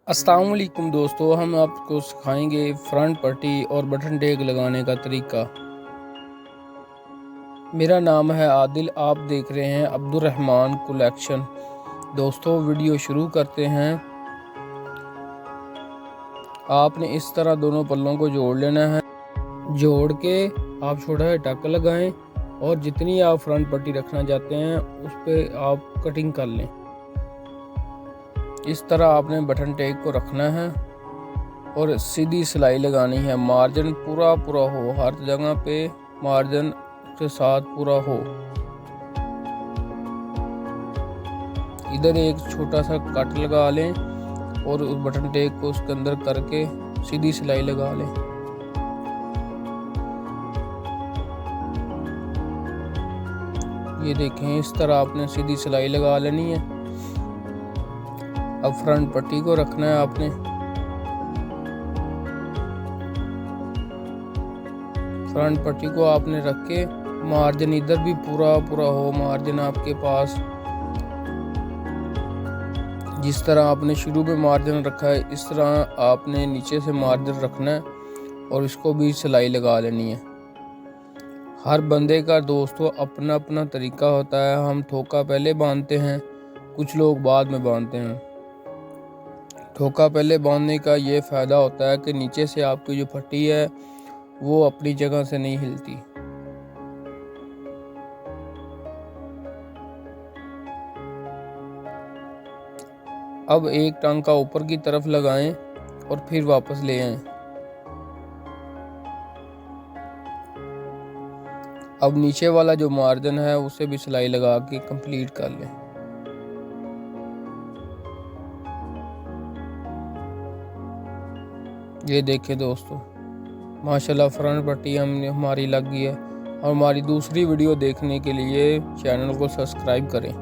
अस्सलाम वालेकुम दोस्तों, हम आपको सिखाएंगे फ्रंट पट्टी और बटन टैग लगाने का तरीका। मेरा नाम है आदिल, आप देख रहे हैं अब्दुर्रहमान कलेक्शन। दोस्तों वीडियो शुरू करते हैं। आपने इस तरह दोनों पल्लों को जोड़ लेना है। जोड़ के आप छोटा सा टक लगाएं और जितनी आप फ्रंट पट्टी रखना चाहते हैं उस पर आप कटिंग कर लें। इस तरह आपने बटन टैग को रखना है और सीधी सिलाई लगानी है। मार्जिन पूरा हो, हर जगह पे मार्जिन के साथ पूरा हो। इधर एक छोटा सा कट लगा लें और उस बटन टैग को उसके अंदर करके सीधी सिलाई लगा लें। ये देखें, इस तरह आपने सीधी सिलाई लगा लेनी है। अब फ्रंट पट्टी को रखना है आपने। फ्रंट पट्टी को आपने रख के मार्जिन इधर भी पूरा हो मार्जिन आपके पास। जिस तरह आपने शुरू में मार्जिन रखा है इस तरह आपने नीचे से मार्जिन रखना है और इसको भी सिलाई लगा लेनी है। हर बंदे का दोस्तों अपना अपना तरीका होता है। हम ठोका पहले बांधते हैं, कुछ लोग बाद में बांधते हैं। ठोका पहले बांधने का ये फ़ायदा होता है कि नीचे से आपकी जो पट्टी है वो अपनी जगह से नहीं हिलती। अब एक टांका ऊपर की तरफ लगाएं और फिर वापस ले आएं। अब नीचे वाला जो मार्जिन है उसे भी सिलाई लगा के कंप्लीट कर लें। ये देखें दोस्तों, माशाल्लाह फ्रंट पट्टी हमारी लग गई है। और हमारी दूसरी वीडियो देखने के लिए चैनल को सब्सक्राइब करें।